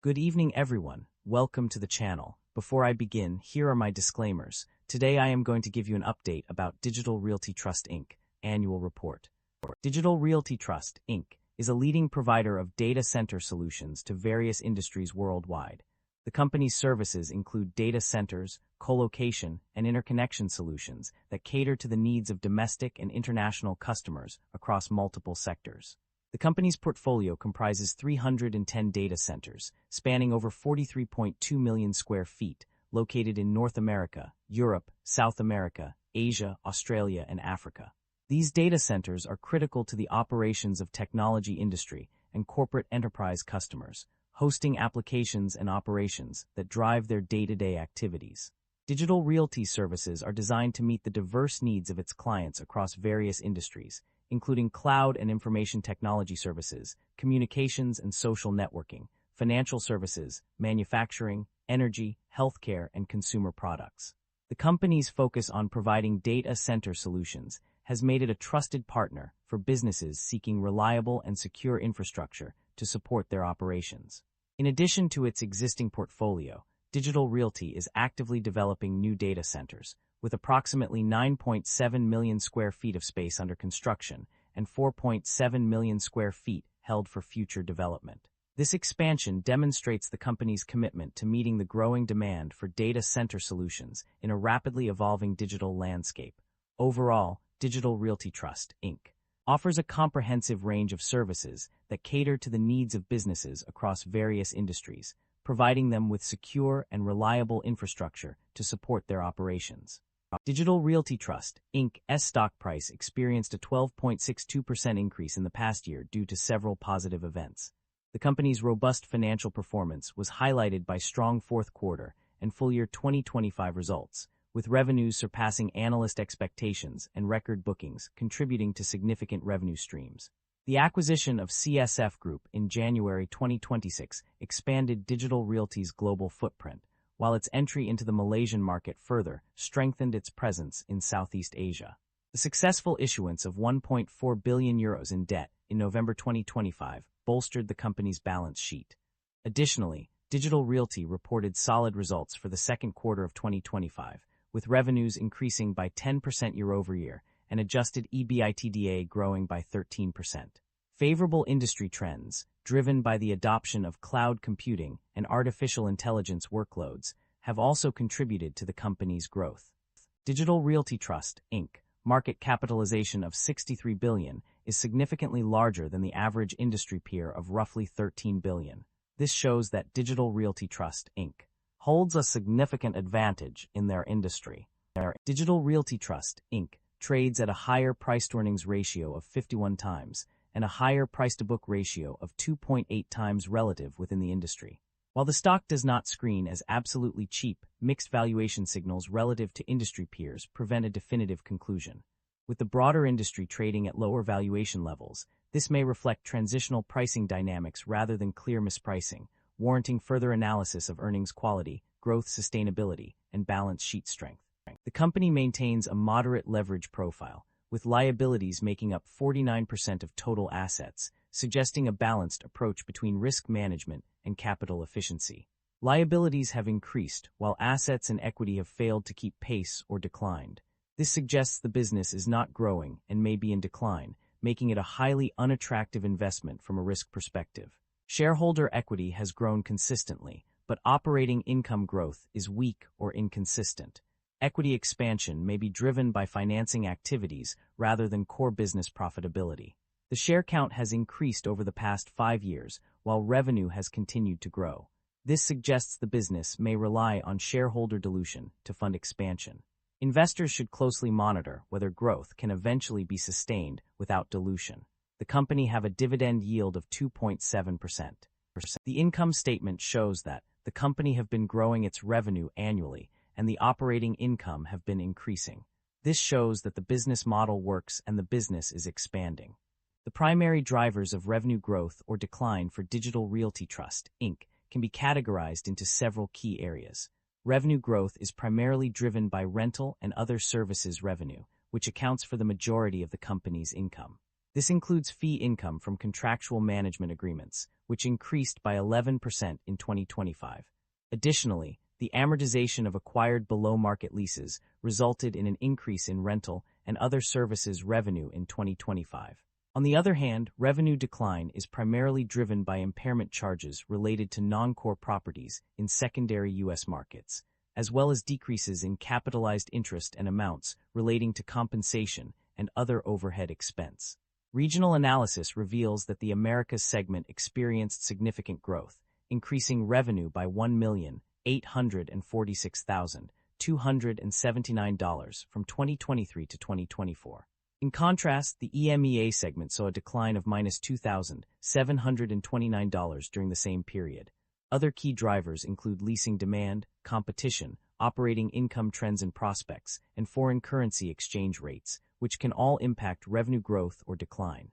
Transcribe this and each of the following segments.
Good evening, everyone. Welcome to the channel. Before I begin, here are my disclaimers. Today I am going to give you an update about Digital Realty Trust Inc. Annual Report. Digital Realty Trust Inc. is a leading provider of data center solutions to various industries worldwide. The company's services include data centers, co-location, and interconnection solutions that cater to the needs of domestic and international customers across multiple sectors. The company's portfolio comprises 310 data centers, spanning over 43.2 million square feet, located in North America, Europe, South America, Asia, Australia, and Africa. These data centers are critical to the operations of technology industry and corporate enterprise customers, hosting applications and operations that drive their day-to-day activities. Digital Realty services are designed to meet the diverse needs of its clients across various industries, including cloud and information technology services, communications and social networking, financial services, manufacturing, energy, healthcare, and consumer products. The company's focus on providing data center solutions has made it a trusted partner for businesses seeking reliable and secure infrastructure to support their operations. In addition to its existing portfolio, Digital Realty is actively developing new data centers, with approximately 9.7 million square feet of space under construction and 4.7 million square feet held for future development. This expansion demonstrates the company's commitment to meeting the growing demand for data center solutions in a rapidly evolving digital landscape. Overall, Digital Realty Trust, Inc. offers a comprehensive range of services that cater to the needs of businesses across various industries, providing them with secure and reliable infrastructure to support their operations. Digital Realty Trust, Inc.'s stock price experienced a 12.62% increase in the past year due to several positive events. The company's robust financial performance was highlighted by strong fourth quarter and full year 2025 results, with revenues surpassing analyst expectations and record bookings contributing to significant revenue streams. The acquisition of CSF Group in January 2026 expanded Digital Realty's global footprint, while its entry into the Malaysian market further strengthened its presence in Southeast Asia. The successful issuance of €1.4 billion in debt in November 2025 bolstered the company's balance sheet. Additionally, Digital Realty reported solid results for the second quarter of 2025, with revenues increasing by 10% year-over-year and adjusted EBITDA growing by 13%. Favorable industry trends, driven by the adoption of cloud computing and artificial intelligence workloads, have also contributed to the company's growth. Digital Realty Trust, Inc. market capitalization of $63 billion is significantly larger than the average industry peer of roughly $13 billion. This shows that Digital Realty Trust, Inc. holds a significant advantage in their industry. Digital Realty Trust, Inc. trades at a higher price-to-earnings ratio of 51 times and a higher price-to-book ratio of 2.8 times relative within the industry. While the stock does not screen as absolutely cheap, mixed valuation signals relative to industry peers prevent a definitive conclusion. With the broader industry trading at lower valuation levels, this may reflect transitional pricing dynamics rather than clear mispricing, warranting further analysis of earnings quality, growth sustainability, and balance sheet strength. The company maintains a moderate leverage profile, with liabilities making up 49% of total assets, suggesting a balanced approach between risk management and capital efficiency. Liabilities have increased, while assets and equity have failed to keep pace or declined. This suggests the business is not growing and may be in decline, making it a highly unattractive investment from a risk perspective. Shareholder equity has grown consistently, but operating income growth is weak or inconsistent. Equity expansion may be driven by financing activities rather than core business profitability. The share count has increased over the past 5 years, while revenue has continued to grow. This suggests the business may rely on shareholder dilution to fund expansion. Investors should closely monitor whether growth can eventually be sustained without dilution. The company have a dividend yield of 2.7%. The income statement shows that the company have been growing its revenue annually, and the operating income have been increasing. This shows that the business model works and the business is expanding. The primary drivers of revenue growth or decline for Digital Realty Trust, Inc. can be categorized into several key areas. Revenue growth is primarily driven by rental and other services revenue, which accounts for the majority of the company's income. This includes fee income from contractual management agreements, which increased by 11% in 2025. Additionally, the amortization of acquired below-market leases resulted in an increase in rental and other services revenue in 2025. On the other hand, revenue decline is primarily driven by impairment charges related to non-core properties in secondary U.S. markets, as well as decreases in capitalized interest and amounts relating to compensation and other overhead expense. Regional analysis reveals that the Americas segment experienced significant growth, increasing revenue by $1,846,279 from 2023 to 2024. In contrast, the EMEA segment saw a decline of -$2,729 during the same period. Other key drivers include leasing demand, competition, operating income trends and prospects, and foreign currency exchange rates, which can all impact revenue growth or decline.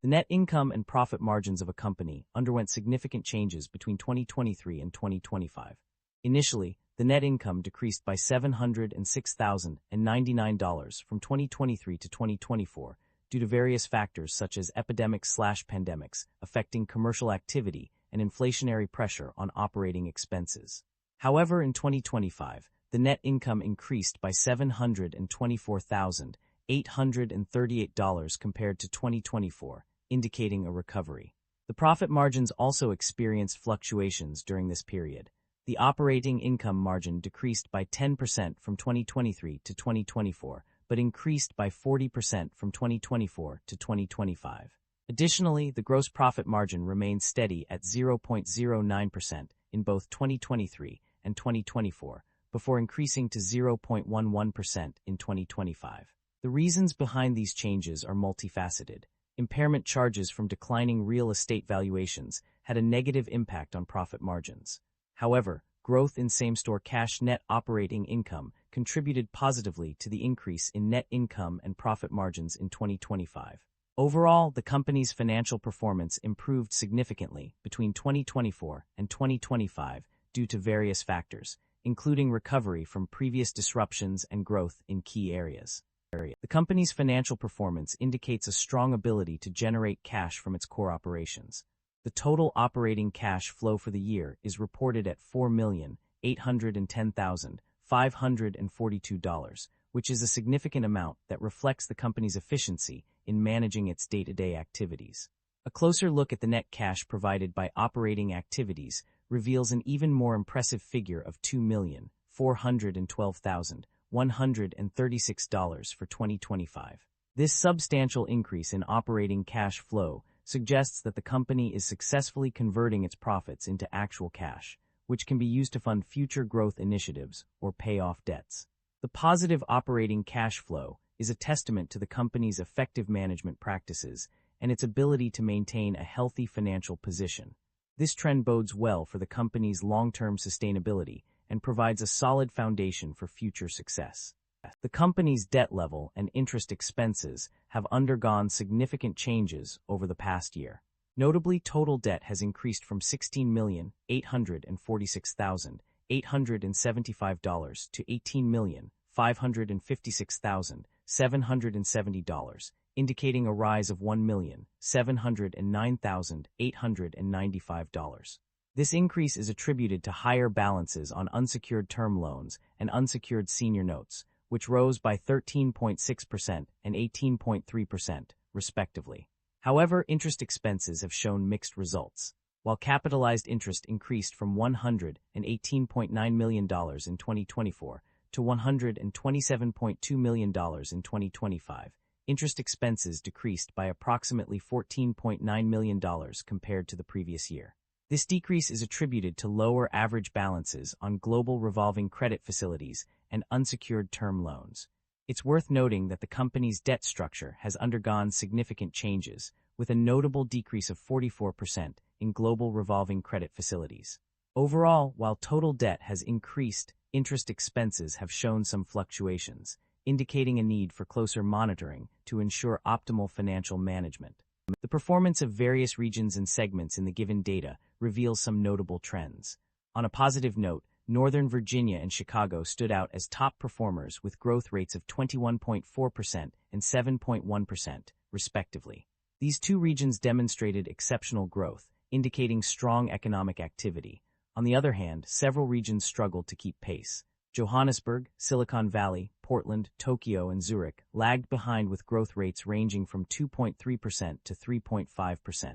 The net income and profit margins of a company underwent significant changes between 2023 and 2025. Initially, the net income decreased by $706,099 from 2023 to 2024 due to various factors such as epidemics/pandemics affecting commercial activity and inflationary pressure on operating expenses. However, in 2025, the net income increased by $724,838 compared to 2024, indicating a recovery. The profit margins also experienced fluctuations during this period. The operating income margin decreased by 10% from 2023 to 2024, but increased by 40% from 2024 to 2025. Additionally, the gross profit margin remained steady at 0.09% in both 2023 and 2024, before increasing to 0.11% in 2025. The reasons behind these changes are multifaceted. Impairment charges from declining real estate valuations had a negative impact on profit margins. However, growth in same-store cash net operating income contributed positively to the increase in net income and profit margins in 2025. Overall, the company's financial performance improved significantly between 2024 and 2025 due to various factors, including recovery from previous disruptions and growth in key areas. The company's financial performance indicates a strong ability to generate cash from its core operations. The total operating cash flow for the year is reported at $4,810,542, which is a significant amount that reflects the company's efficiency in managing its day-to-day activities. A closer look at the net cash provided by operating activities reveals an even more impressive figure of $2,412,136 for 2025. This substantial increase in operating cash flow suggests that the company is successfully converting its profits into actual cash, which can be used to fund future growth initiatives or pay off debts. The positive operating cash flow is a testament to the company's effective management practices and its ability to maintain a healthy financial position. This trend bodes well for the company's long-term sustainability and provides a solid foundation for future success. The company's debt level and interest expenses have undergone significant changes over the past year. Notably, total debt has increased from $16,846,875 to $18,556,770, indicating a rise of $1,709,895. This increase is attributed to higher balances on unsecured term loans and unsecured senior notes, which rose by 13.6% and 18.3%, respectively. However, interest expenses have shown mixed results. While capitalized interest increased from $118.9 million in 2024 to $127.2 million in 2025, interest expenses decreased by approximately $14.9 million compared to the previous year. This decrease is attributed to lower average balances on global revolving credit facilities and unsecured term loans. It's worth noting that the company's debt structure has undergone significant changes, with a notable decrease of 44% in global revolving credit facilities. Overall, while total debt has increased, interest expenses have shown some fluctuations, indicating a need for closer monitoring to ensure optimal financial management. The performance of various regions and segments in the given data reveals some notable trends. On a positive note, Northern Virginia and Chicago stood out as top performers with growth rates of 21.4% and 7.1%, respectively. These two regions demonstrated exceptional growth, indicating strong economic activity. On the other hand, several regions struggled to keep pace. Johannesburg, Silicon Valley, Portland, Tokyo, and Zurich lagged behind with growth rates ranging from 2.3% to 3.5%.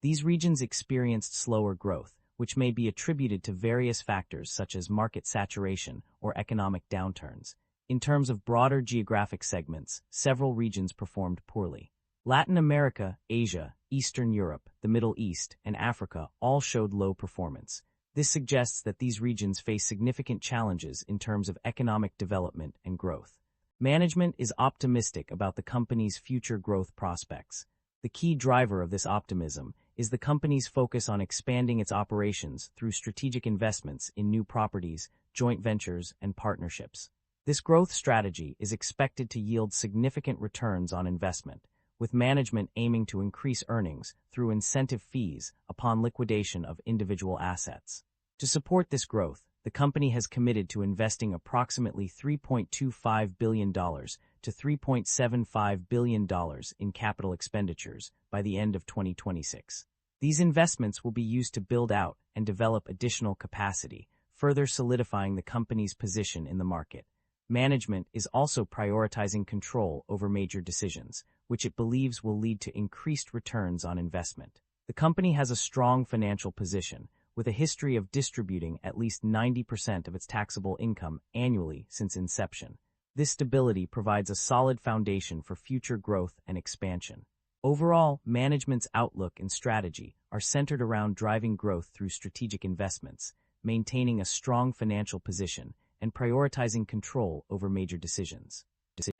These regions experienced slower growth, which may be attributed to various factors such as market saturation or economic downturns. In terms of broader geographic segments, several regions performed poorly. Latin America, Asia, Eastern Europe, the Middle East, and Africa all showed low performance. This suggests that these regions face significant challenges in terms of economic development and growth. Management is optimistic about the company's future growth prospects. The key driver of this optimism is the company's focus on expanding its operations through strategic investments in new properties, joint ventures, and partnerships. This growth strategy is expected to yield significant returns on investment, with management aiming to increase earnings through incentive fees upon liquidation of individual assets. To support this growth, the company has committed to investing approximately $3.25 billion to $3.75 billion in capital expenditures by the end of 2026. These investments will be used to build out and develop additional capacity, further solidifying the company's position in the market. Management is also prioritizing control over major decisions, which it believes will lead to increased returns on investment. The company has a strong financial position, with a history of distributing at least 90% of its taxable income annually since inception. This stability provides a solid foundation for future growth and expansion. Overall, management's outlook and strategy are centered around driving growth through strategic investments, maintaining a strong financial position, and prioritizing control over major decisions.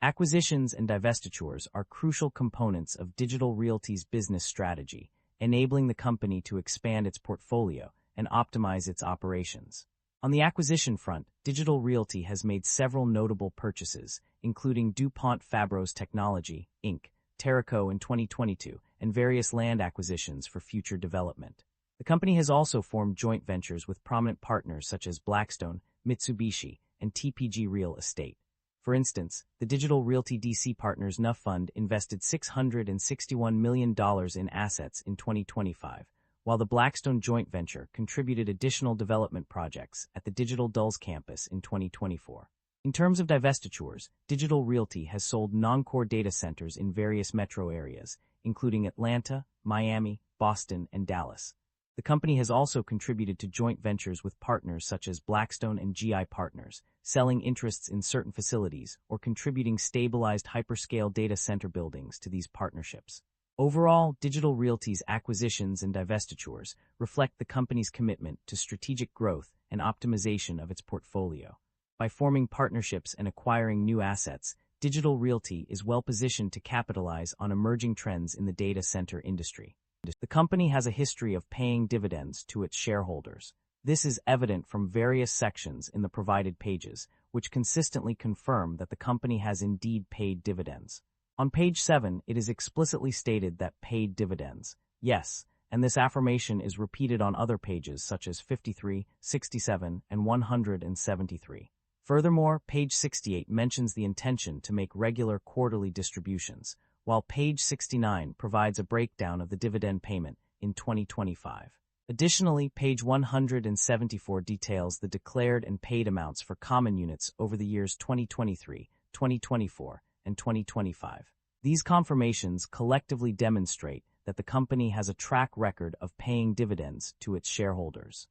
Acquisitions and divestitures are crucial components of Digital Realty's business strategy, enabling the company to expand its portfolio and optimize its operations. On the acquisition front, Digital Realty has made several notable purchases, including DuPont Fabros Technology, Inc., Terraco in 2022, and various land acquisitions for future development. The company has also formed joint ventures with prominent partners such as Blackstone, Mitsubishi, and TPG Real Estate. For instance, the Digital Realty DC Partners NUF Fund invested $661 million in assets in 2025, while the Blackstone joint venture contributed additional development projects at the Digital Dulles campus in 2024. In terms of divestitures, Digital Realty has sold non-core data centers in various metro areas, including Atlanta, Miami, Boston, and Dallas. The company has also contributed to joint ventures with partners such as Blackstone and GI Partners, selling interests in certain facilities or contributing stabilized hyperscale data center buildings to these partnerships. Overall, Digital Realty's acquisitions and divestitures reflect the company's commitment to strategic growth and optimization of its portfolio. By forming partnerships and acquiring new assets, Digital Realty is well-positioned to capitalize on emerging trends in the data center industry. The company has a history of paying dividends to its shareholders. This is evident from various sections in the provided pages, which consistently confirm that the company has indeed paid dividends. On page 7, it is explicitly stated that paid dividends. Yes, and this affirmation is repeated on other pages such as 53, 67, and 173. Furthermore, page 68 mentions the intention to make regular quarterly distributions, while page 69 provides a breakdown of the dividend payment in 2025. Additionally, page 174 details the declared and paid amounts for common units over the years 2023, 2024, and 2025. These confirmations collectively demonstrate that the company has a track record of paying dividends to its shareholders.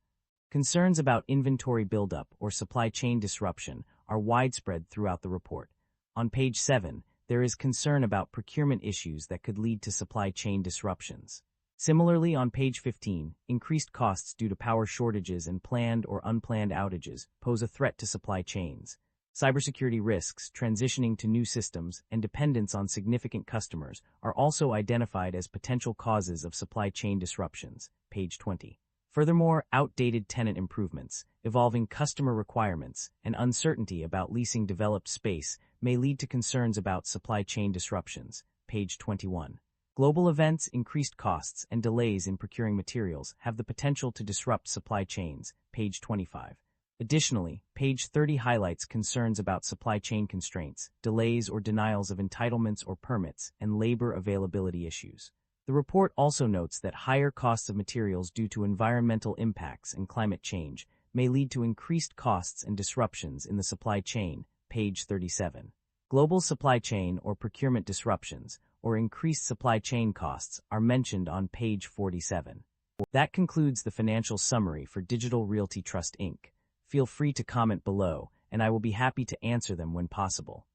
Concerns about inventory buildup or supply chain disruption are widespread throughout the report. On page 7, there is concern about procurement issues that could lead to supply chain disruptions. Similarly, on page 15, increased costs due to power shortages and planned or unplanned outages pose a threat to supply chains. Cybersecurity risks, transitioning to new systems, and dependence on significant customers are also identified as potential causes of supply chain disruptions, page 20. Furthermore, outdated tenant improvements, evolving customer requirements, and uncertainty about leasing developed space may lead to concerns about supply chain disruptions, page 21. Global events, increased costs, and delays in procuring materials have the potential to disrupt supply chains, page 25. Additionally, page 30 highlights concerns about supply chain constraints, delays or denials of entitlements or permits, and labor availability issues. The report also notes that higher costs of materials due to environmental impacts and climate change may lead to increased costs and disruptions in the supply chain, page 37. Global supply chain or procurement disruptions, or increased supply chain costs, are mentioned on page 47. That concludes the financial summary for Digital Realty Trust Inc. Feel free to comment below, and I will be happy to answer them when possible.